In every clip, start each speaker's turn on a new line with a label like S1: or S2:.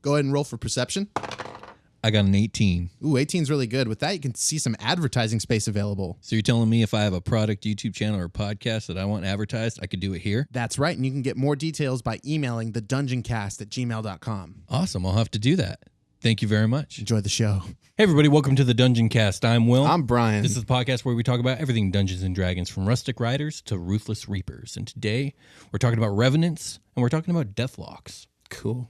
S1: Go ahead and roll for perception.
S2: I got an 18.
S1: Ooh, 18 is really good. With that, you can see some advertising space available.
S2: So you're telling me if I have a product YouTube channel or podcast that I want advertised, I could do it here?
S1: That's right, and you can get more details by emailing thedungeoncast@gmail.com.
S2: Awesome. I'll have to do that. Thank you very much.
S1: Enjoy the show.
S2: Hey, everybody. Welcome to the Dungeoncast. I'm Will.
S1: I'm Brian.
S2: This is the podcast where we talk about everything Dungeons & Dragons, from rustic riders to ruthless reapers. And today, we're talking about Revenants, and we're talking about Deathlocks.
S1: Cool.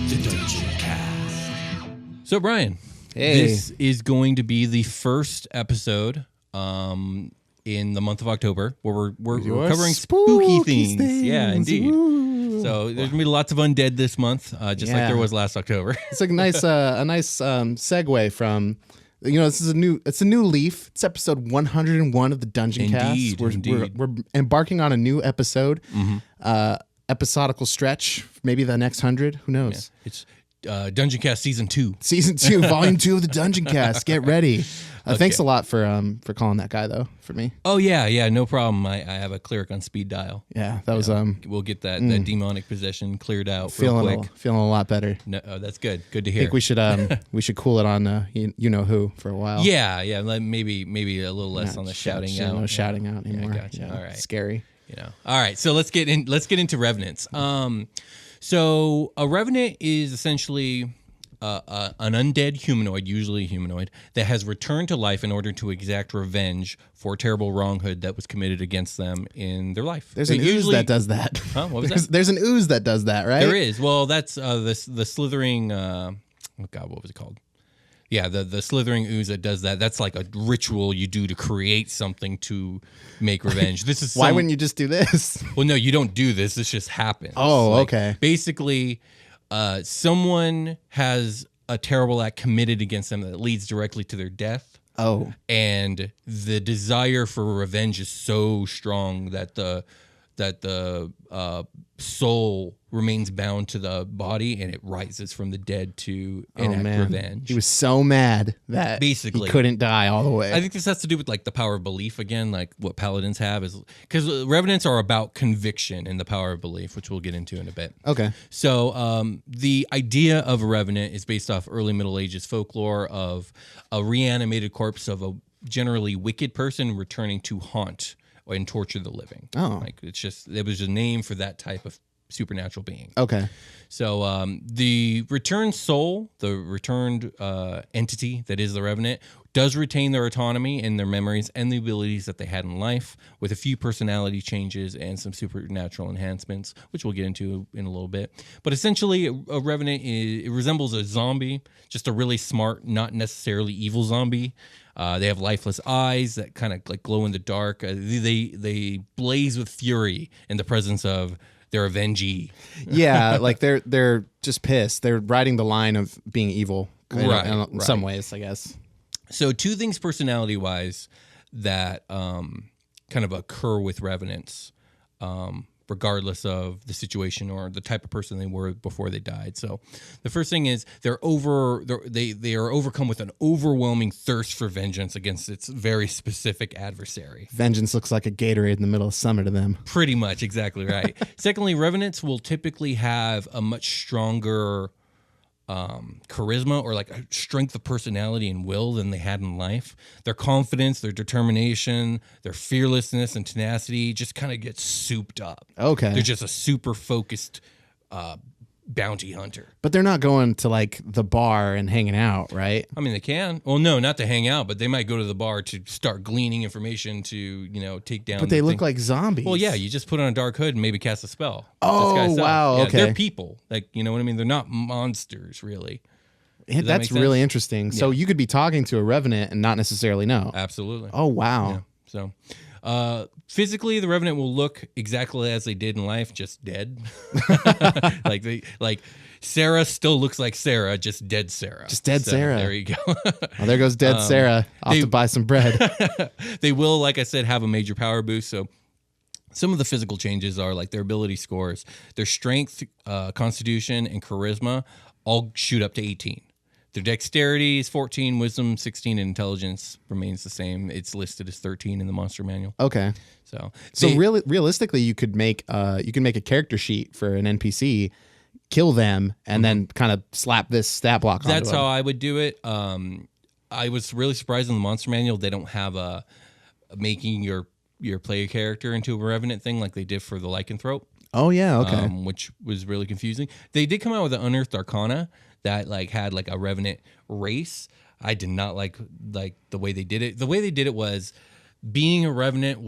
S2: The Dungeoncast. So, Brian,
S1: Hey.
S2: this is going to be the first episode in the month of October where we're covering spooky things. Yeah, indeed.
S1: Woo.
S2: So there's gonna be lots of undead this month, just like there was last October.
S1: It's like a nice segue from, this is a new leaf. It's episode 101 of the Dungeoncast.
S2: Indeed.
S1: We're embarking on a new episode. Episodical stretch, maybe the next 100. Who knows?
S2: Yeah. It's Dungeoncast Season 2.
S1: Season 2, Volume 2 of the Dungeoncast. Get ready.
S2: Okay.
S1: Thanks a lot for calling that guy though for me.
S2: Oh yeah, no problem. I have a cleric on speed dial.
S1: Yeah, that was
S2: We'll get that demonic possession cleared out real quick.
S1: Feeling a lot better.
S2: No, that's good. Good to hear.
S1: I think we should cool it on you know who for a while.
S2: Yeah. Maybe a little less on the shouting out.
S1: No shouting out anymore.
S2: Yeah, gotcha. All right.
S1: Scary.
S2: All right. So let's get into Revenants. So a Revenant is essentially an undead humanoid, usually a humanoid, that has returned to life in order to exact revenge for terrible wronghood that was committed against them in their life.
S1: There's an ooze that does that.
S2: Huh? What was that?
S1: There's an ooze that does that, right?
S2: There is. Well, that's the slithering. Oh God, what was it called? Yeah, the slithering ooze that does that. That's like a ritual you do to create something to make revenge. This is
S1: why wouldn't you just do this?
S2: Well, no, you don't do this. This just happens.
S1: Oh, okay.
S2: Basically, someone has a terrible act committed against them that leads directly to their death.
S1: Oh.
S2: And the desire for revenge is so strong that the soul remains bound to the body, and it rises from the dead to enact revenge.
S1: He was so mad that
S2: basically
S1: he couldn't die all the way.
S2: I think this has to do with like the power of belief again, like what paladins have, is because Revenants are about conviction and the power of belief, which we'll get into in a bit.
S1: Okay.
S2: So the idea of a Revenant is based off early Middle Ages folklore of a reanimated corpse of a generally wicked person returning to haunt and torture the living.
S1: Oh.
S2: Like it was a name for that type of supernatural being.
S1: Okay.
S2: So the returned soul, the returned entity that is the Revenant, does retain their autonomy and their memories and the abilities that they had in life, with a few personality changes and some supernatural enhancements, which we'll get into in a little bit. But essentially, a Revenant it resembles a zombie, just a really smart, not necessarily evil zombie. They have lifeless eyes that kind of like glow in the dark. They blaze with fury in the presence of their avengee.
S1: Yeah, like they're just pissed. They're riding the line of being evil, in some ways, I guess.
S2: So two things personality-wise that kind of occur with Revenants, regardless of the situation or the type of person they were before they died. So the first thing is they are overcome with an overwhelming thirst for vengeance against its very specific adversary.
S1: Vengeance looks like a Gatorade in the middle of summer to them.
S2: Pretty much, exactly right. Secondly, Revenants will typically have a much stronger charisma or like a strength of personality and will than they had in life. Their confidence, their determination, their fearlessness and tenacity just kind of gets souped up.
S1: Okay.
S2: They're just a super focused bounty hunter.
S1: But they're not going to like the bar and hanging out, right?
S2: I mean, they can. Well, no, not to hang out, but they might go to the bar to start gleaning information to, take down.
S1: But they look like zombies.
S2: Well, yeah, you just put on a dark hood and maybe cast a spell.
S1: Oh, wow.
S2: Yeah,
S1: okay.
S2: They're people. Like, you know what I mean? They're not monsters, really.
S1: That's really interesting. Yeah. So you could be talking to a Revenant and not necessarily know.
S2: Absolutely.
S1: Oh, wow.
S2: Yeah. So physically, the Revenant will look exactly as they did in life, just dead. like Sarah still looks like Sarah, just dead Sarah.
S1: Just dead Sarah.
S2: There you go.
S1: Well, there goes dead Sarah. Off to buy some bread.
S2: They will, like I said, have a major power boost. So some of the physical changes are like their ability scores, their strength, constitution, and charisma all shoot up to 18. Their dexterity is 14, wisdom 16, and intelligence remains the same. It's listed as 13 in the monster manual.
S1: Okay.
S2: So
S1: realistically, you can make a character sheet for an NPC, kill them, and then kind of slap this stat block onto
S2: That's
S1: them.
S2: how I would do it. I was really surprised in the monster manual they don't have a making your player character into a revenant thing like they did for the lycanthrope.
S1: Oh yeah, okay.
S2: Which was really confusing. They did come out with an unearthed arcana that like had like a revenant race. I did not like the way they did it. The way they did it was being a revenant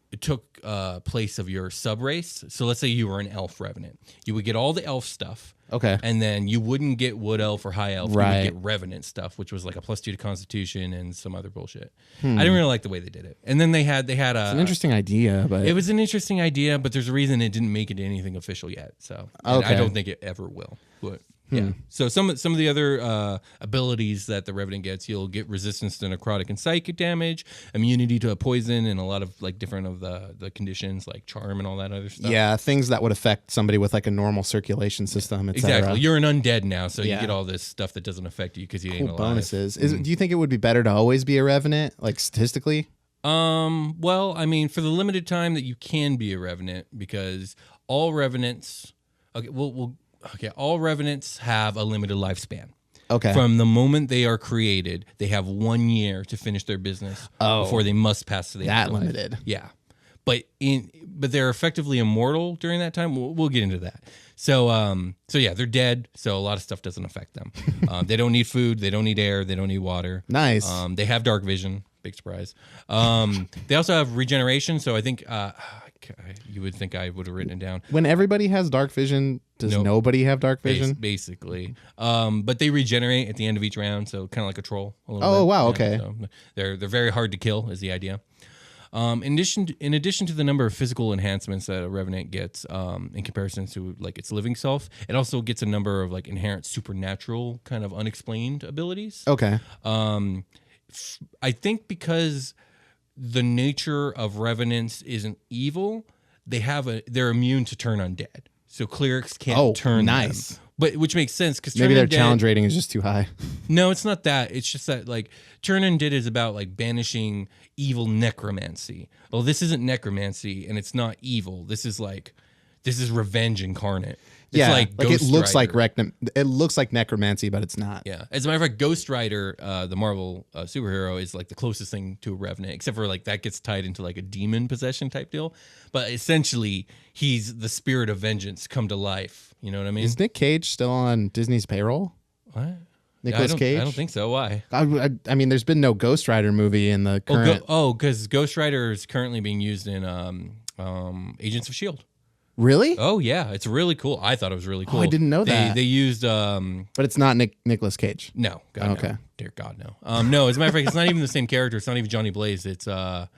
S2: it took place of your sub race. So let's say you were an elf revenant. You would get all the elf stuff.
S1: Okay.
S2: And then you wouldn't get wood elf or high elf.
S1: Right.
S2: You would get revenant stuff, which was like a +2 to constitution and some other bullshit. I didn't really like the way they did it. And then they had
S1: It's an interesting idea, but
S2: it was an interesting idea, but there's a reason it didn't make it anything official yet. So and I don't think it ever will. But yeah. So some of the other abilities that the Revenant gets, you'll get resistance to necrotic and psychic damage, immunity to a poison, and a lot of like different of the conditions like charm and all that other stuff.
S1: yeah, things that would affect somebody with like a normal circulation system, etc.
S2: Exactly. You're an undead now, so you get all this stuff that doesn't affect you because you ain't alive.
S1: Bonuses. Do you think it would be better to always be a Revenant, like statistically?
S2: Well, I mean, for the limited time that you can be a Revenant, because all Revenants, all Revenants have a limited lifespan.
S1: Okay.
S2: From the moment they are created, they have 1 year to finish their business before they must pass to the
S1: that
S2: afterlife.
S1: limited.
S2: Yeah, but they're effectively immortal during that time. We'll get into that. So yeah, they're dead. So a lot of stuff doesn't affect them. They don't need food. They don't need air. They don't need water.
S1: Nice.
S2: They have dark vision. Big surprise. They also have regeneration. So I think you would think I would have written it down.
S1: When everybody has dark vision, does nobody have dark vision?
S2: Basically. But they regenerate at the end of each round, so kind of like a troll. A little
S1: Oh,
S2: bit,
S1: wow,
S2: you know,
S1: okay.
S2: So they're very hard to kill is the idea. In addition to the number of physical enhancements that a Revenant gets in comparison to like its living self, it also gets a number of like inherent supernatural kind of unexplained abilities.
S1: Okay.
S2: I think because the nature of Revenants isn't evil, they're immune to turn undead. So clerics can't turn
S1: nice.
S2: them. But which makes sense because
S1: Maybe their challenge rating is just too high.
S2: No, it's not that. It's just that like turn undead is about like banishing evil necromancy. Well, this isn't necromancy and it's not evil. This is revenge incarnate. It's like
S1: it looks
S2: Rider.
S1: it looks like necromancy, but it's not.
S2: Yeah. As a matter of fact, Ghost Rider, the Marvel superhero, is like the closest thing to a Revenant, except for like that gets tied into like a demon possession type deal. But essentially, he's the spirit of vengeance come to life. You know what I mean?
S1: Is Nick Cage still on Disney's payroll?
S2: What?
S1: Nicolas Cage?
S2: I don't think so. Why?
S1: I mean, there's been no Ghost Rider movie in the current.
S2: Because Ghost Rider is currently being used in Agents of S.H.I.E.L.D.
S1: Really?
S2: Oh yeah, it's really cool. I thought it was really cool.
S1: I didn't know that.
S2: They used
S1: but it's not Nicolas Cage.
S2: No, God,
S1: okay.
S2: No. Dear God, no. No, as a matter of fact, it's not even the same character. It's not even Johnny Blaze. It's
S1: a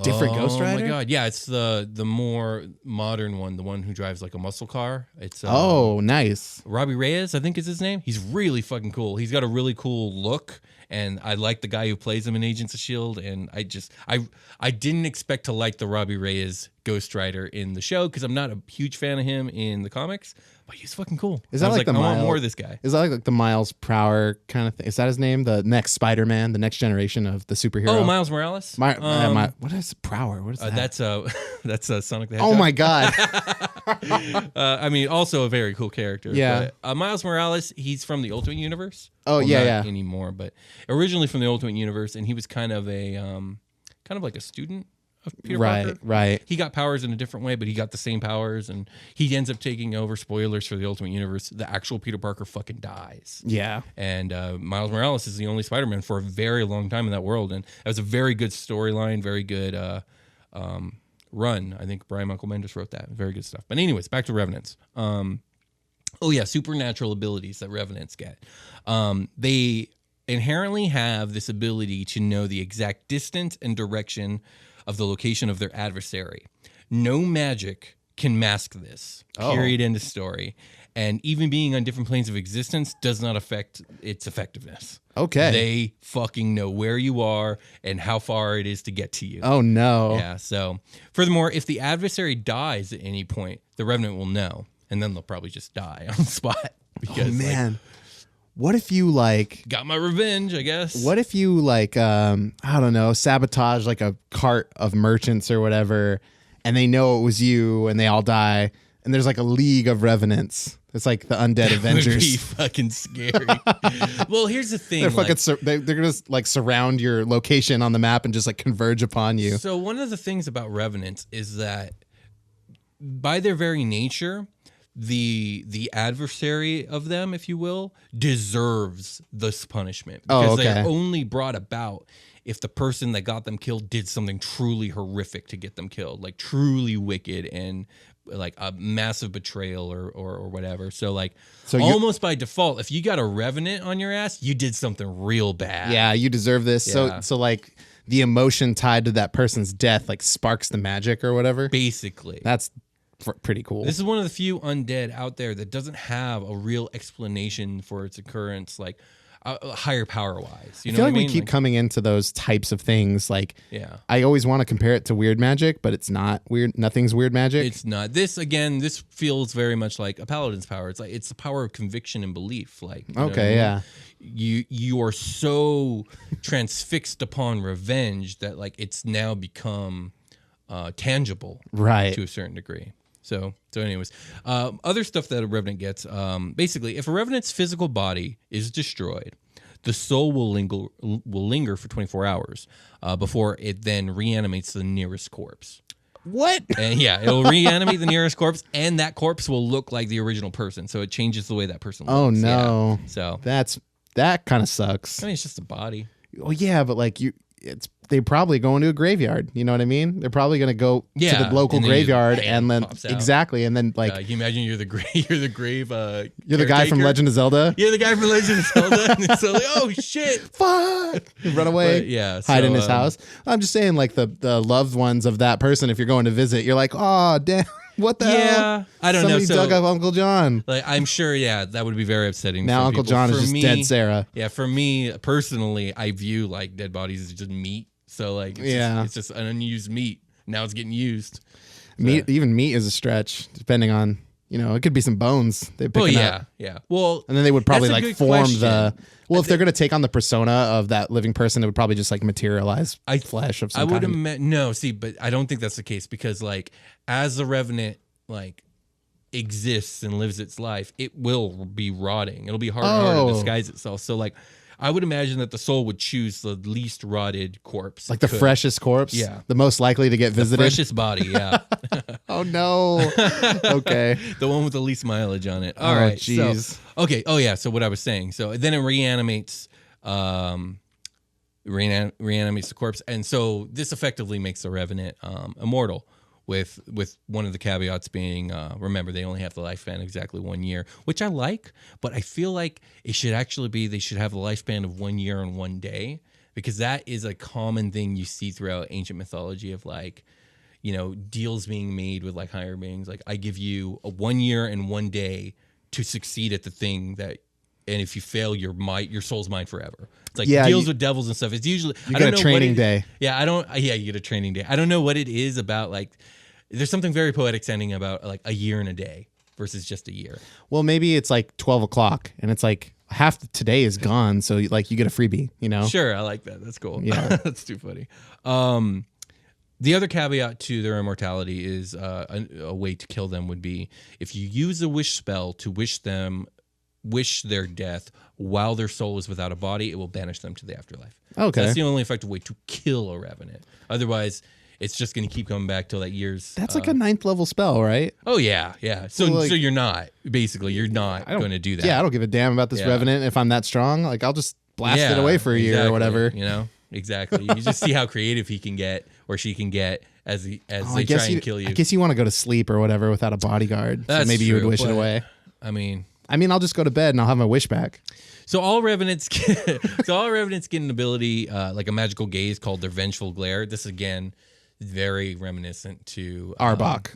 S1: different Ghost Rider.
S2: Oh my God, yeah, it's the more modern one, the one who drives like a muscle car. It's
S1: nice.
S2: Robbie Reyes, I think is his name. He's really fucking cool. He's got a really cool look, and I like the guy who plays him in Agents of S.H.I.E.L.D. And I didn't expect to like the Robbie Reyes Ghost Rider in the show because I'm not a huge fan of him in the comics, but he's fucking cool.
S1: Is that like the
S2: I want more of this guy?
S1: Is that like the Miles Prower kind of thing? Is that his name? The next Spider-Man, the next generation of the superhero?
S2: Oh, Miles Morales.
S1: What is Prower? What is that?
S2: That's Sonic the Hedgehog.
S1: Oh my God.
S2: I mean, also a very cool character.
S1: Yeah.
S2: But, Miles Morales, he's from the Ultimate Universe.
S1: Oh,
S2: well,
S1: yeah,
S2: not anymore, but originally from the Ultimate Universe, and he was kind of like a student of Peter Parker.
S1: Right.
S2: He got powers in a different way, but he got the same powers, and he ends up taking over. Spoilers for the Ultimate Universe: the actual Peter Parker fucking dies.
S1: Yeah.
S2: And Miles Morales is the only Spider-Man for a very long time in that world, and it was a very good storyline, very good run. I think Brian Michael Bendis wrote that. Very good stuff. But anyways, back to Revenants. Supernatural abilities that Revenants get. They inherently have this ability to know the exact distance and direction of the location of their adversary. No magic can mask this. Period. End of story. And even being on different planes of existence does not affect its effectiveness.
S1: Okay.
S2: They fucking know where you are and how far it is to get to you.
S1: Oh, no.
S2: Yeah. So, furthermore, if the adversary dies at any point, the Revenant will know, and then they'll probably just die on the spot. Because,
S1: man. what if you like
S2: got my revenge, I guess.
S1: What if you like I don't know, sabotage like a cart of merchants or whatever, and they know it was you and they all die, and there's like a league of revenants. It's like the undead Avengers.
S2: Would be fucking scary. Well, here's the thing.
S1: They're gonna like surround your location on the map and just like converge upon you.
S2: So one of the things about revenants is that by their very nature, the adversary of them, if you will, deserves this punishment because they're only brought about if the person that got them killed did something truly horrific to get them killed, like truly wicked and like a massive betrayal or whatever. So almost by default, if you got a revenant on your ass, you did something real bad.
S1: Yeah, you deserve this. Yeah. So like the emotion tied to that person's death like sparks the magic or whatever.
S2: Basically.
S1: That's pretty cool.
S2: This is one of the few undead out there that doesn't have a real explanation for its occurrence, like higher power wise. You know
S1: I feel
S2: what
S1: like we keep coming into those types of things. Like, I always want to compare it to weird magic, but it's not weird. Nothing's weird magic.
S2: It's not. This feels very much like a paladin's power. It's the power of conviction and belief. Like, you are so transfixed upon revenge that like it's now become tangible,
S1: right,
S2: to a certain degree. So anyways, other stuff that a revenant gets, basically, if a revenant's physical body is destroyed, the soul will linger for 24 hours before it then reanimates the nearest corpse.
S1: What?
S2: And it'll reanimate the nearest corpse, and that corpse will look like the original person. So it changes the way that person looks.
S1: Oh no!
S2: Yeah. So
S1: that kind of sucks.
S2: I mean, it's just a body.
S1: Oh yeah, but like they're probably going to a graveyard. You know what I mean? They're probably going to go to the local graveyard and then exactly. And then like,
S2: can you imagine you're the grave, you're
S1: the guy from Legend of Zelda.
S2: You're the guy from Legend of Zelda. And it's so like, oh shit,
S1: fuck, run away.
S2: But,
S1: hide in his house. I'm just saying like the loved ones of that person, if you're going to visit, you're like, oh damn. What the hell?
S2: I don't know.
S1: Somebody dug up Uncle John.
S2: Like, I'm sure, that would be very upsetting.
S1: Now Uncle John is just dead Sarah.
S2: Yeah, for me personally, I view like dead bodies as just meat. So like, it's just an unused meat. Now it's getting used.
S1: Even meat is a stretch, depending on, it could be some bones. They pick up.
S2: Yeah. Well,
S1: and then they would probably like form if they're going to take on the persona of that living person, it would probably just like materialize flesh of some kind.
S2: But I don't think that's the case because like as the revenant like exists and lives its life, it will be rotting. It'll be harder to disguise itself. So like, I would imagine that the soul would choose the least rotted corpse.
S1: Like the freshest corpse?
S2: Yeah.
S1: The most likely to get visited?
S2: The freshest body, yeah.
S1: Oh, no. Okay.
S2: The one with the least mileage on it.
S1: All right. Jeez.
S2: So, okay. Oh, yeah. So what I was saying. So then it reanimates the corpse. And so this effectively makes the revenant immortal. With one of the caveats being, remember, they only have the lifespan exactly 1 year, which I like, but I feel like it should actually be they should have the lifespan of 1 year and 1 day, because that is a common thing you see throughout ancient mythology of like, deals being made with like higher beings. Like, I give you a 1 year and 1 day to succeed at the thing that, and if you fail, your soul's mine forever. It's like deals with devils and stuff. It's usually
S1: you get a training day.
S2: Yeah, you get a training day. I don't know what it is about like. There's something very poetic sounding about like a year and a day versus just a year.
S1: Well, maybe it's like 12 o'clock and it's like half today is gone. So like you get a freebie,
S2: Sure. I like that. That's cool.
S1: Yeah.
S2: That's too funny. The other caveat to their immortality is a way to kill them would be if you use a wish spell to wish their death while their soul is without a body, it will banish them to the afterlife.
S1: Okay.
S2: So that's the only effective way to kill a revenant. Otherwise, it's just going to keep coming back till that year's.
S1: That's like a 9th level spell, right?
S2: Oh, yeah. So you're not going to do that.
S1: Yeah, I don't give a damn about this revenant if I'm that strong. Like, I'll just blast it away for a year or whatever.
S2: Exactly. You just see how creative he can get or she can get as they try and kill you.
S1: I guess you want to go to sleep or whatever without a bodyguard.
S2: That's
S1: so maybe
S2: true,
S1: you would wish it away.
S2: I mean,
S1: I'll just go to bed and I'll have my wish back.
S2: So all revenants get an ability like a magical gaze called their vengeful glare. This again, very reminiscent to
S1: Arbok.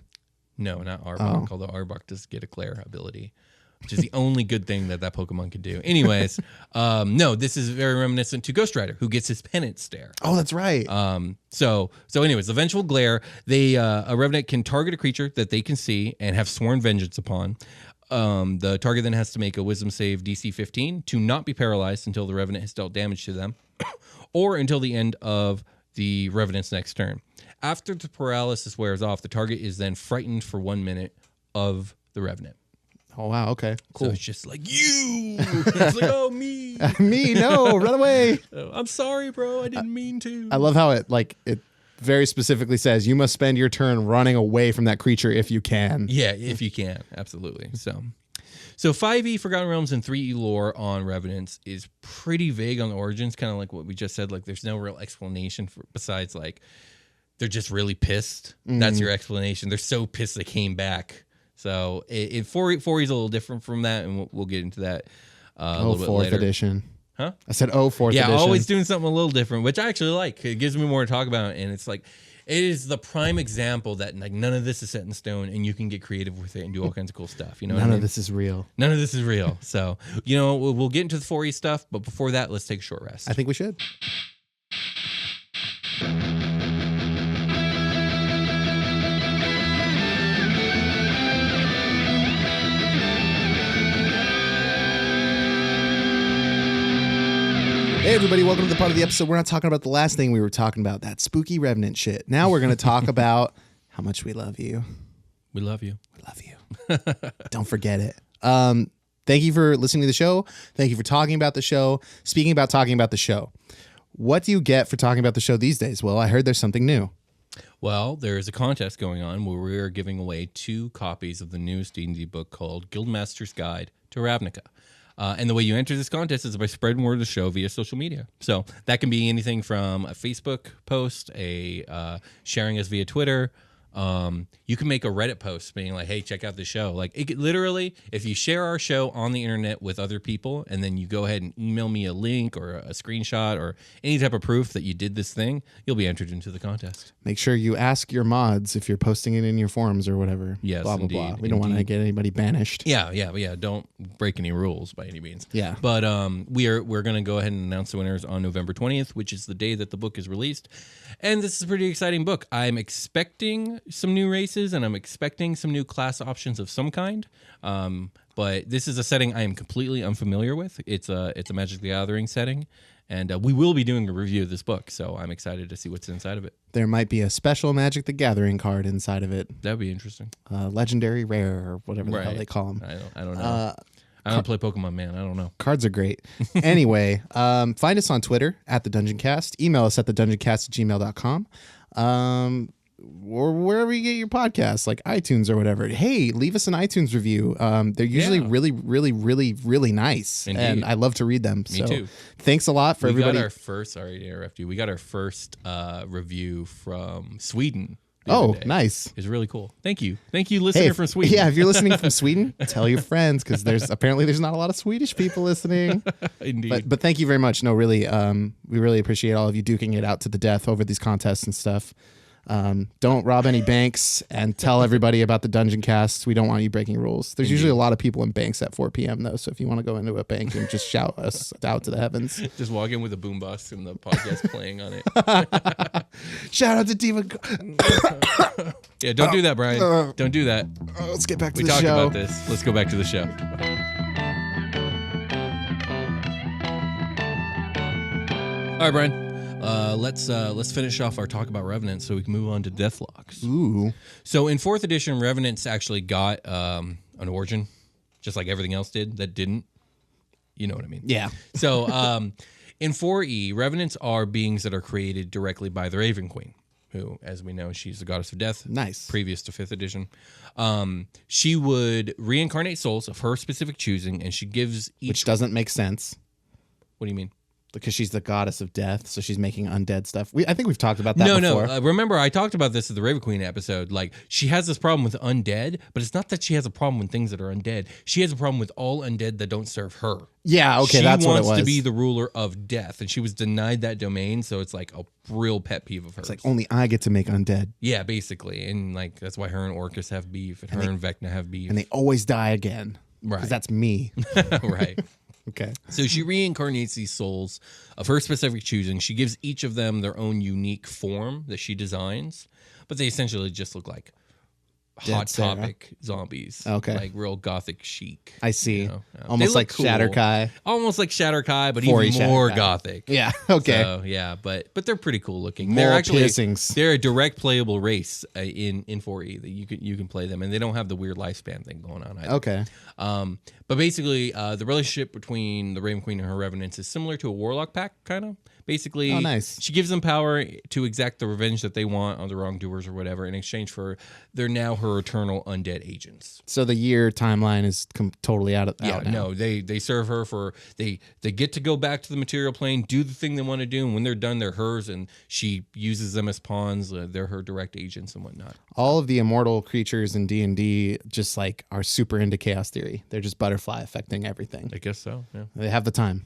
S2: No, not Arbok. Although Arbok does get a glare ability, which is the only good thing that Pokemon can do. Anyways, no, this is very reminiscent to Ghost Rider, who gets his penance stare.
S1: Oh, that's right.
S2: So anyways, the vengeful glare. A revenant can target a creature that they can see and have sworn vengeance upon. The target then has to make a wisdom save DC 15 to not be paralyzed until the Revenant has dealt damage to them, or until the end of the Revenant's next turn. After the paralysis wears off, the target is then frightened for 1 minute of the Revenant.
S1: Oh, wow. Okay. Cool.
S2: So it's just like, you! It's like, oh, me!
S1: Me, no, run away.
S2: I'm sorry, bro. I didn't mean to.
S1: I love how it very specifically says you must spend your turn running away from that creature if you can.
S2: Yeah, if you can. Absolutely. So 5e Forgotten Realms and 3e lore on Revenants is pretty vague on the origins, kind of like what we just said. Like, there's no real explanation for besides, like, they're just really pissed. That's your explanation. They're so pissed they came back. So 4e is a little different from that, and we'll get into that a little bit later.
S1: 4th edition.
S2: Huh?
S1: I said, 4th edition.
S2: Yeah, always doing something a little different, which I actually like. It gives me more to talk about, and it's like, it is the prime example that like none of this is set in stone, and you can get creative with it and do all kinds of cool stuff. You know,
S1: none of this is real.
S2: None of this is real. So, you know, we'll get into the 4e stuff, but before that, let's take a short rest.
S1: I think we should. Hey everybody, welcome to the part of the episode we're not talking about the last thing we were talking about, that spooky Revenant shit. Now we're going to talk about how much we love you.
S2: We love you.
S1: We love you. Don't forget it. Thank you for listening to the show. Thank you for talking about the show. Speaking about talking about the show, what do you get for talking about the show these days? Well, I heard there's something new.
S2: Well, there's a contest going on where we are giving away 2 copies of the newest D&D book called Guildmaster's Guide to Ravnica. And the way you enter this contest is by spreading word of the show via social media. So that can be anything from a Facebook post, sharing us via Twitter. You can make a Reddit post being like, hey, check out the show. Like, literally, if you share our show on the internet with other people, and then you go ahead and email me a link or a screenshot or any type of proof that you did this thing, you'll be entered into the contest.
S1: Make sure you ask your mods if you're posting it in your forums or whatever.
S2: Yes,
S1: blah, blah,
S2: indeed,
S1: blah. We don't want to get anybody banished.
S2: Yeah. Don't break any rules by any means.
S1: Yeah.
S2: But we're going to go ahead and announce the winners on November 20th, which is the day that the book is released. And this is a pretty exciting book. I'm expecting some new races, and I'm expecting some new class options of some kind. But this is a setting I am completely unfamiliar with. It's a Magic the Gathering setting, and we will be doing a review of this book, so I'm excited to see what's inside of it.
S1: There might be a special Magic the Gathering card inside of it.
S2: That'd be interesting.
S1: Legendary rare or whatever the hell they call them.
S2: I don't know. I don't play Pokemon, man. I don't know.
S1: Cards are great. Anyway, find us on Twitter at the Dungeoncast. Email us at thedungeoncast@gmail.com. Or wherever you get your podcasts, like iTunes or whatever. Hey, leave us an iTunes review. They're usually really, really, really, really nice.
S2: Indeed.
S1: And I love to read them.
S2: Me too.
S1: Thanks a lot for everybody.
S2: We got our first, sorry to interrupt you. We got our first review from Sweden.
S1: Oh, nice.
S2: It's really cool. Thank you, listener from Sweden.
S1: Yeah, if you're listening from Sweden, tell your friends, because there's not a lot of Swedish people listening.
S2: Indeed.
S1: But thank you very much. No, really, we really appreciate all of you duking it out to the death over these contests and stuff. Don't rob any banks, and tell everybody about the Dungeoncast. We don't want you breaking rules. There's usually a lot of people in banks at 4 p.m. though, so if you want to go into a bank and just shout us out to the heavens,
S2: just walk in with a boombox and the podcast playing on it.
S1: Shout out to Diva.
S2: Yeah, don't do that, Brian. Don't do that.
S1: Let's get back to
S2: the show. We talked about this. Let's go back to the show. All right, Brian. Let's finish off our talk about Revenants so we can move on to Deathlocks.
S1: Ooh.
S2: So in 4th edition, Revenants actually got an origin, just like everything else did that didn't. You know what I mean?
S1: Yeah.
S2: So in 4e, Revenants are beings that are created directly by the Raven Queen, who, as we know, she's the goddess of death.
S1: Nice.
S2: Previous to 5th edition. She would reincarnate souls of her specific choosing, and she gives each...
S1: Which doesn't make sense.
S2: What do you mean?
S1: Because she's the goddess of death, so she's making undead stuff. I think we've talked about that before.
S2: No. Remember, I talked about this at the Raven Queen episode. Like, she has this problem with undead, but it's not that she has a problem with things that are undead. She has a problem with all undead that don't serve her.
S1: Yeah, okay, that's what it was.
S2: She wants to be the ruler of death, and she was denied that domain, so it's like a real pet peeve of hers.
S1: It's like, only I get to make undead.
S2: Yeah, basically. And like that's why her and Orcus have beef, and her and Vecna have beef.
S1: And they always die again.
S2: Right.
S1: Because that's me.
S2: Right.
S1: Okay.
S2: So she reincarnates these souls of her specific choosing. She gives each of them their own unique form that she designs, but they essentially just look like Hot
S1: Sarah.
S2: Topic zombies.
S1: Okay.
S2: Like real gothic chic.
S1: I see.
S2: You know? They
S1: Almost
S2: look
S1: like
S2: cool.
S1: Shatterkai.
S2: Almost like Shatterkai, but
S1: 4E
S2: even more
S1: Shatterkai.
S2: gothic.
S1: Yeah. Okay.
S2: So, yeah, but they're pretty cool looking.
S1: More
S2: They're actually
S1: piercings.
S2: they're a direct playable race in 4E that you can play them, and they don't have the weird lifespan thing going on either.
S1: Okay.
S2: But basically, the relationship between the Raven Queen and her Revenants is similar to a Warlock pack, kind of. Basically,
S1: Oh, nice.
S2: She gives them power to exact the revenge that they want on the wrongdoers or whatever in exchange for they're now her eternal undead agents.
S1: So the year timeline is totally out
S2: Yeah,
S1: now.
S2: no, they serve her for they get to go back to the material plane, do the thing they want to do, and when they're done, they're hers, and she uses them as pawns. They're her direct agents and whatnot.
S1: All of the immortal creatures in D&D just like are super into chaos theory. They're just butterfly affecting everything.
S2: I guess so. Yeah.
S1: They have the time.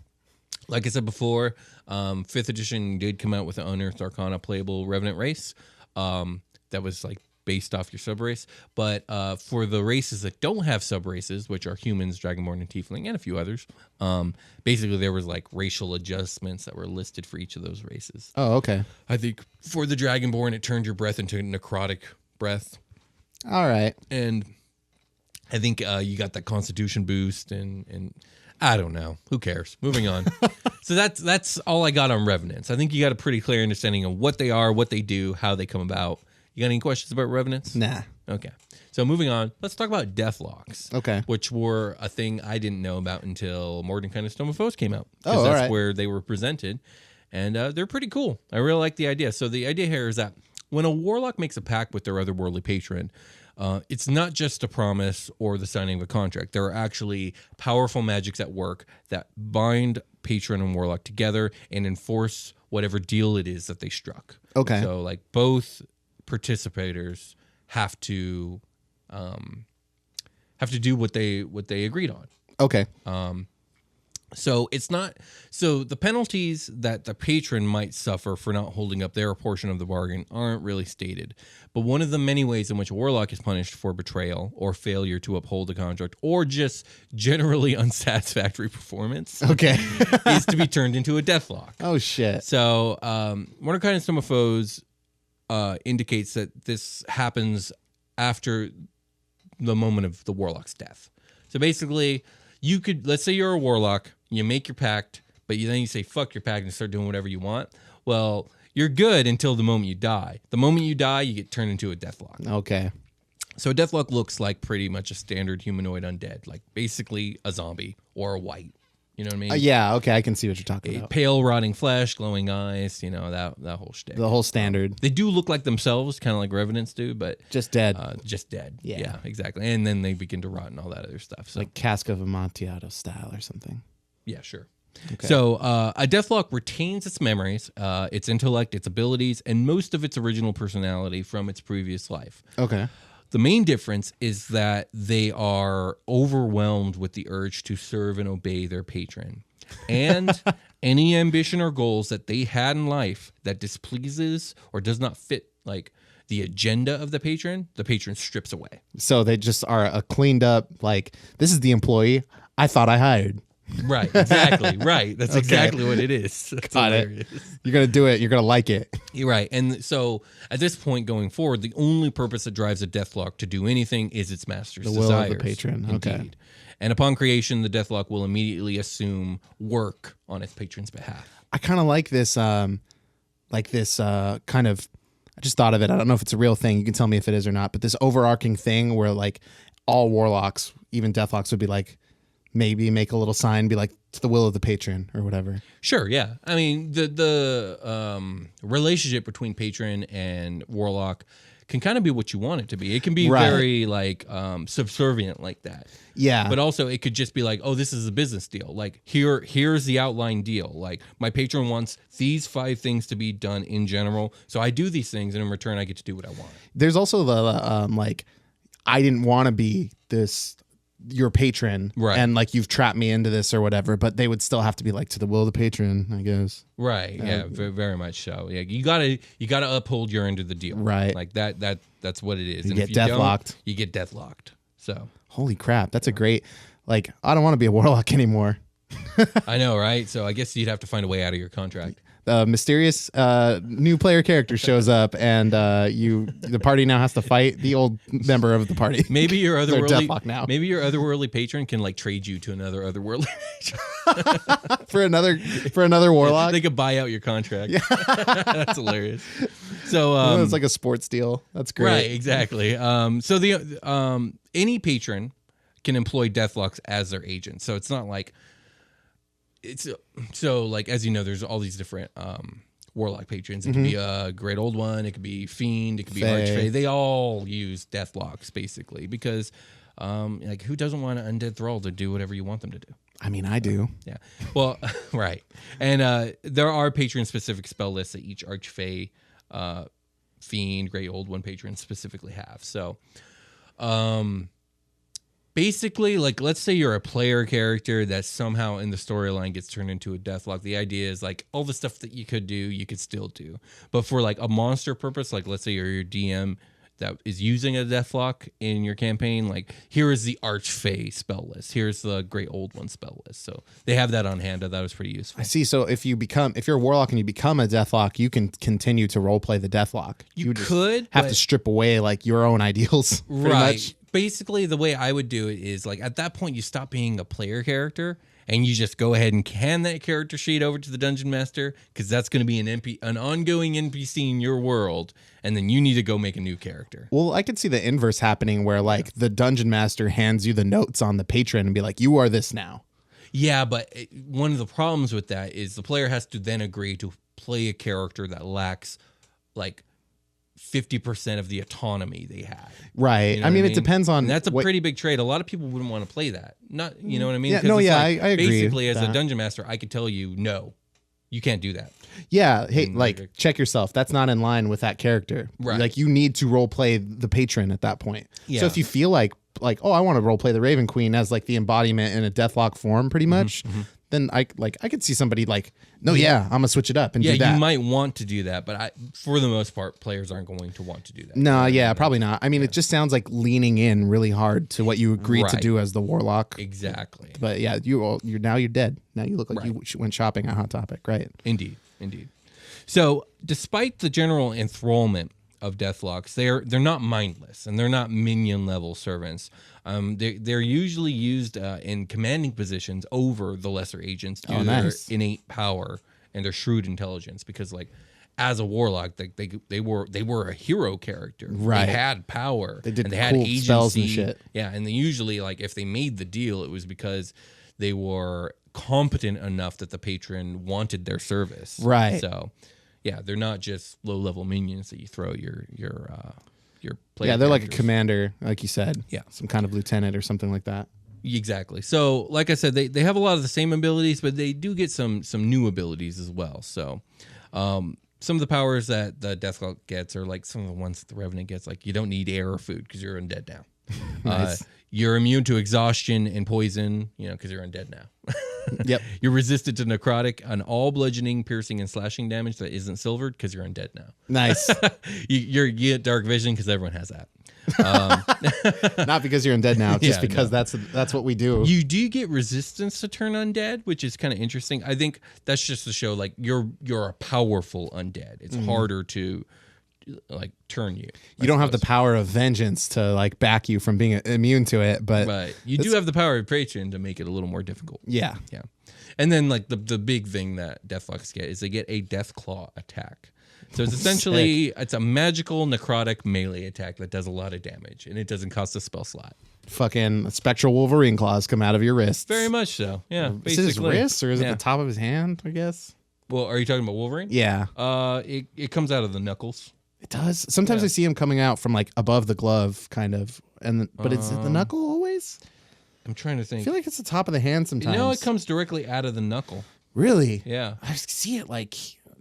S2: Like I said before, 5th edition did come out with an Unearthed Arcana playable Revenant race that was like based off your sub race. But for the races that don't have sub races, which are humans, Dragonborn, and Tiefling, and a few others, basically there was like racial adjustments that were listed for each of those races.
S1: Oh, okay.
S2: I think for the Dragonborn, it turned your breath into necrotic breath,
S1: All right.
S2: and I think you got that Constitution boost and. I don't know. Who cares? Moving on. So that's all I got on Revenants. I think you got a pretty clear understanding of what they are, what they do, how they come about. You got any questions about Revenants?
S1: Nah.
S2: Okay. So moving on, let's talk about Deathlocks.
S1: Okay.
S2: Which were a thing I didn't know about until Mordenkainen of Stone of Foes came out.
S1: Oh,
S2: Because
S1: all
S2: that's
S1: right.
S2: where they were presented. And they're pretty cool. I really like the idea. So the idea here is that when a warlock makes a pact with their otherworldly patron, it's not just a promise or the signing of a contract. There are actually powerful magics at work that bind patron and warlock together and enforce whatever deal it is that they struck.
S1: Okay.
S2: So like both participators have to do what they agreed on.
S1: Okay.
S2: So it's not so the penalties that the patron might suffer for not holding up their portion of the bargain aren't really stated. But one of the many ways in which a warlock is punished for betrayal or failure to uphold a contract or just generally unsatisfactory performance
S1: Okay.
S2: is to be turned into a deathlock.
S1: Oh, shit.
S2: So Mordenkainen of Stone of Foes indicates that this happens after the moment of the warlock's death. So basically, you could, let's say you're a warlock, you make your pact, but then you say, fuck your pact and start doing whatever you want. Well, you're good until the moment you die. The moment you die, you get turned into a deathlock.
S1: Okay.
S2: So a deathlock looks like pretty much a standard humanoid undead, like basically a zombie or a white. You know what I mean?
S1: Yeah, okay. I can see what you're talking about.
S2: Pale, rotting flesh, glowing eyes, you know, that whole shtick.
S1: The whole standard.
S2: They do look like themselves, kind of like Revenants do, but
S1: Just dead.
S2: just dead.
S1: Yeah.
S2: Exactly. And then they begin to rot and all that other stuff. So
S1: like Cask of Amontillado style or something.
S2: yeah, sure.
S1: Okay.
S2: So a Deathlock retains its memories, its intellect, its abilities, and most of its original personality from its previous life.
S1: Okay.
S2: The main difference is that they are overwhelmed with the urge to serve and obey their patron. And any ambition or goals that they had in life that displeases or does not fit like the agenda of the patron strips away.
S1: So they just are a cleaned up, like, this is the employee I thought I hired.
S2: Right, exactly, right. That's
S1: Okay.
S2: exactly what it is. That's
S1: Got it.
S2: hilarious.
S1: You're going to do it. You're going to like it.
S2: You're right. And so at this point going forward, the only purpose that drives a Deathlock to do anything is its master's
S1: The will
S2: desires.
S1: of the patron. Okay.
S2: Indeed. And upon creation, the Deathlock will immediately assume work on its patron's behalf.
S1: I kind of like this kind of, I just thought of it. I don't know if it's a real thing. You can tell me if it is or not, but this overarching thing where like all warlocks, even Deathlocks would be like, maybe make a little sign, be like, to the will of the patron or whatever.
S2: Sure, yeah. I mean, the relationship between patron and warlock can kind of be what you want it to be. It can be
S1: Right.
S2: very like subservient like that.
S1: Yeah.
S2: But also it could just be like, oh, this is a business deal. Like here's the outline deal. Like my patron wants these 5 things to be done in general. So I do these things and in return I get to do what I want.
S1: There's also the like, I didn't want to be your patron,
S2: Right.
S1: and like you've trapped me into this or whatever, but they would still have to be like, to the will of the patron, I guess.
S2: Right. Yeah, very much so. Yeah, you gotta uphold your end of the deal.
S1: Right.
S2: Like that's what it is.
S1: You
S2: And
S1: get
S2: if you don't,
S1: deathlocked.
S2: you get deathlocked. So
S1: Holy crap, that's a great, like, I don't want to be a warlock anymore.
S2: I know, right? So I guess you'd have to find a way out of your contract.
S1: a mysterious new player character shows up, and the party now has to fight the old member of the party.
S2: Maybe your
S1: Deathlock now.
S2: Maybe your otherworldly patron can like trade you to another otherworldly
S1: for another warlock.
S2: They could buy out your contract. Yeah. That's hilarious. So
S1: it's like a sports deal. That's great.
S2: Right, exactly. So the any patron can employ Deathlocks as their agent. So it's not like like as you know, there's all these different warlock patrons. It could be a great old one. It could be fiend. It could be archfey. They all use Deathlocks basically because like who doesn't want an undead thrall to do whatever you want them to do?
S1: I mean, I do.
S2: Yeah. Well, right. And there are patron-specific spell lists that each archfey, fiend, great old one patron specifically have. So, basically, like, let's say you're a player character that somehow in the storyline gets turned into a Deathlock. The idea is like all the stuff that you could do, you could still do. But for like a monster purpose, like let's say you're your DM that is using a Deathlock in your campaign, like here is the Archfey spell list. Here's the Great Old One spell list. So they have that on hand. That was pretty useful.
S1: I see. So if you're a warlock and you become a Deathlock, you can continue to roleplay the Deathlock.
S2: You could
S1: have to strip away like your own ideals.
S2: Right.
S1: Much.
S2: Basically, the way I would do it is like at that point you stop being a player character and you just go ahead and hand that character sheet over to the dungeon master because that's going to be an ongoing NPC in your world, and then you need to go make a new character.
S1: Well, I could see the inverse happening where like the dungeon master hands you the notes on the patron and be like, "You are this now."
S2: Yeah, but one of the problems with that is the player has to then agree to play a character that lacks like 50% of the autonomy they have.
S1: Right.
S2: You know
S1: I mean, it depends on.
S2: And that's a pretty big trade. A lot of people wouldn't want to play that. Not, you know what I mean?
S1: Yeah, no, yeah,
S2: like,
S1: I agree.
S2: Basically, as
S1: that.
S2: a dungeon master, I could tell you, no, you can't do that.
S1: Yeah. Hey, like, check yourself. That's not in line with that character.
S2: Right.
S1: Like, you need to role play the patron at that point.
S2: Yeah.
S1: So if you feel like, oh, I want to role play the Raven Queen as like the embodiment in a Deathlock form, pretty much. Then I could see somebody like, no, yeah, I'm gonna switch it up and do that.
S2: Yeah, you might want to do that, but for the most part, players aren't going to want to do that.
S1: No, yeah, probably not. I mean, it just sounds like leaning in really hard to what you agreed to do as the warlock.
S2: Exactly.
S1: But yeah, you're dead. Now you look like you went shopping at Hot Topic, right?
S2: Indeed. So, despite the general enthrallment of Deathlocks, they're not mindless and they're not minion level servants. They're usually used in commanding positions over the lesser agents due to their innate power and their shrewd intelligence. Because like as a warlock, they were a hero character.
S1: Right.
S2: They had power.
S1: They did
S2: and they
S1: cool
S2: had agency.
S1: Spells and shit.
S2: Yeah, and they usually like if they made the deal, it was because they were competent enough that the patron wanted their service.
S1: Right.
S2: So. Yeah, they're not just low-level minions that you throw your player.
S1: Yeah, they're like a
S2: characters.
S1: Commander, like you said.
S2: Yeah.
S1: Some kind of lieutenant or something like that.
S2: Exactly. So, like I said, they have a lot of the same abilities, but they do get some new abilities as well. So, some of the powers that the Deathlock gets are like some of the ones that the Revenant gets. Like, you don't need air or food because you're undead now.
S1: Nice.
S2: You're immune to exhaustion and poison, because you're undead now.
S1: Yep.
S2: You're resistant to necrotic on all bludgeoning, piercing, and slashing damage that isn't silvered because you're undead now.
S1: Nice.
S2: you get dark vision because everyone has that.
S1: Not because you're undead now, just because that's what we do.
S2: You do get resistance to turn undead, which is kind of interesting. I think that's just to show like you're a powerful undead. It's harder to like turn you.
S1: You don't have the power of vengeance to like back you from being immune to it, but
S2: you do have the power of patron to make it a little more difficult.
S1: Yeah.
S2: And then like the big thing that Deathlocks get is they get a Death Claw attack. So it's essentially it's a magical necrotic melee attack that does a lot of damage, and it doesn't cost a spell slot. Fucking
S1: spectral Wolverine claws come out of your wrists.
S2: Very much so. Yeah.
S1: Is it his wrist or is it the top of his hand? I guess.
S2: Well, are you talking about Wolverine?
S1: Yeah.
S2: It comes out of the knuckles.
S1: It does. Sometimes I see him coming out from like above the glove, kind of, but it's the knuckle always.
S2: I'm trying to think.
S1: I feel like it's the top of the hand sometimes.
S2: No, it comes directly out of the knuckle.
S1: Really?
S2: Yeah.
S1: I just see it like.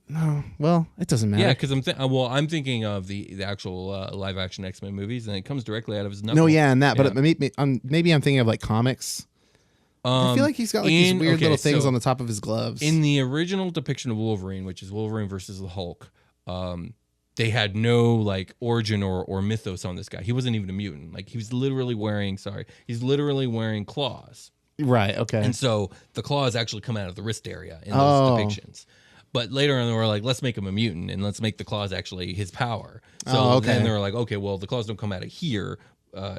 S1: No, well, it doesn't matter.
S2: Yeah, because I'm thinking of the actual live action X-Men movies, and it comes directly out of his knuckle.
S1: No, yeah, and that, but maybe I'm thinking of like comics. I feel like he's got like these weird little things on the top of his gloves.
S2: In the original depiction of Wolverine, which is Wolverine versus the Hulk, they had no like origin or mythos on this guy. He wasn't even a mutant. Like he's literally wearing claws.
S1: Right. Okay.
S2: And so the claws actually come out of the wrist area in those depictions. But later on, they were like, let's make him a mutant and let's make the claws actually his power. So
S1: Oh, okay.
S2: then they were like, okay, well, the claws don't come out of here,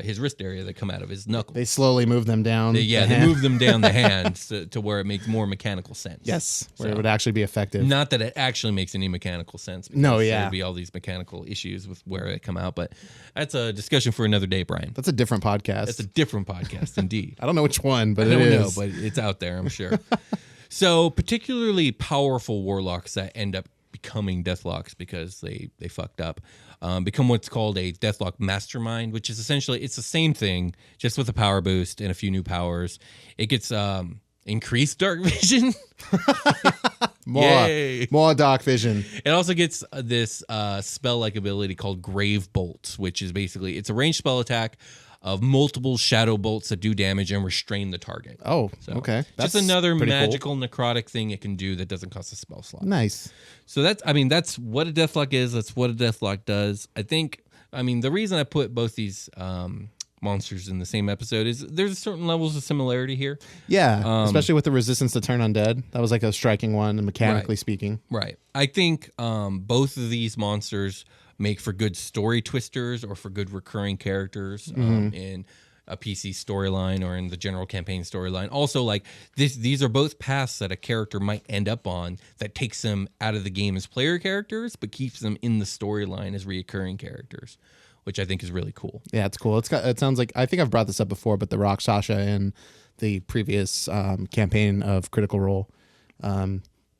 S2: his wrist area, they come out of his knuckle.
S1: They slowly move them down.
S2: They move them down the hand to where it makes more mechanical sense.
S1: Yes, where
S2: So-
S1: it would actually be effective.
S2: Not that it actually makes any mechanical sense. Because
S1: No, yeah.
S2: there'd be all these mechanical issues with where they come out. But that's a discussion for another day, Brian.
S1: That's a different podcast.
S2: That's a different podcast, indeed.
S1: I don't know which one, but
S2: I don't
S1: it
S2: know,
S1: is.
S2: but it's out there, I'm sure. So particularly powerful warlocks that end up becoming Deathlocks because they fucked up, become what's called a Deathlock Mastermind, which is essentially, it's the same thing, just with a power boost and a few new powers. It gets increased dark vision.
S1: More dark vision.
S2: It also gets this spell-like ability called Grave Bolts, which is basically, it's a ranged spell attack of multiple shadow bolts that do damage and restrain the target.
S1: Oh,
S2: So
S1: okay.
S2: just another
S1: pretty cool.
S2: magical necrotic thing it can do that doesn't cost a spell slot.
S1: Nice.
S2: So that's what a Deathlock is. That's what a Deathlock does. The reason I put both these monsters in the same episode is there's certain levels of similarity here.
S1: Yeah, especially with the resistance to turn undead. That was like a striking one, mechanically speaking.
S2: Right. I think both of these monsters make for good story twisters or for good recurring characters in a PC storyline or in the general campaign storyline. Also, like these are both paths that a character might end up on that takes them out of the game as player characters, but keeps them in the storyline as reoccurring characters, which I think is really cool.
S1: Yeah, it's cool. It sounds like, I think I've brought this up before, but the Rakshasha in the previous campaign of Critical Role,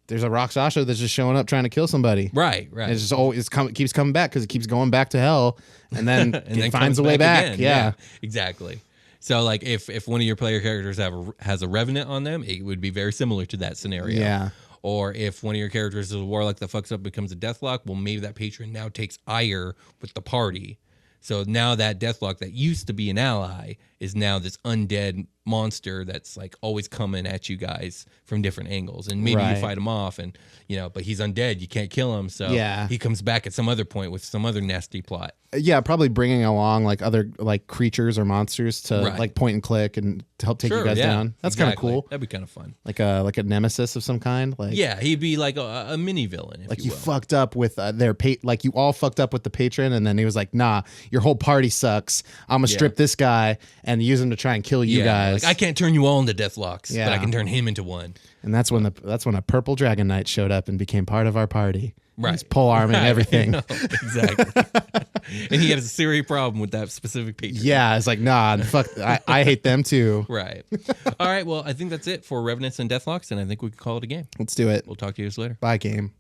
S1: there's a Rakshasha that's just showing up trying to kill somebody.
S2: Right.
S1: And it's just always keeps coming back because it keeps going back to hell, and then it finds
S2: comes
S1: a way back.
S2: again.
S1: Yeah.
S2: Exactly. So like if one of your player characters has a Revenant on them, it would be very similar to that scenario.
S1: Yeah.
S2: Or if one of your characters is a warlock that fucks up becomes a Deathlock, well, maybe that patron now takes ire with the party. So now that Deathlock that used to be an ally is now this undead monster that's like always coming at you guys from different angles. And maybe you
S1: Right.
S2: fight him off and, but he's undead. You can't kill him. So
S1: Yeah.
S2: he comes back at some other point with some other nasty plot.
S1: Yeah, probably bringing along like other like creatures or monsters to
S2: Right.
S1: like point and click and to help take you guys
S2: yeah,
S1: down. That's
S2: exactly.
S1: kind of cool.
S2: That'd be kind of fun.
S1: Like a nemesis of some kind. Like
S2: Yeah, he'd be like a mini villain, if
S1: like
S2: you
S1: you
S2: will.
S1: fucked up with their like you all fucked up with the patron, and then he was like, "Nah, your whole party sucks. I'm gonna strip this guy and use him to try and kill you guys."
S2: Like I can't turn you all into Deathlocks, but I
S1: Yeah.
S2: can turn him into one.
S1: And that's when a purple dragon knight showed up and became part of our party.
S2: Right.
S1: His pole arm and everything.
S2: I know, exactly. And he had a serious problem with that specific patron.
S1: Yeah, it's like, nah, fuck, I hate them too.
S2: Right. All right. Well, I think that's it for Revenants and Deathlocks, and I think we could call it a game.
S1: Let's do it.
S2: We'll talk to you guys later.
S1: Bye, game.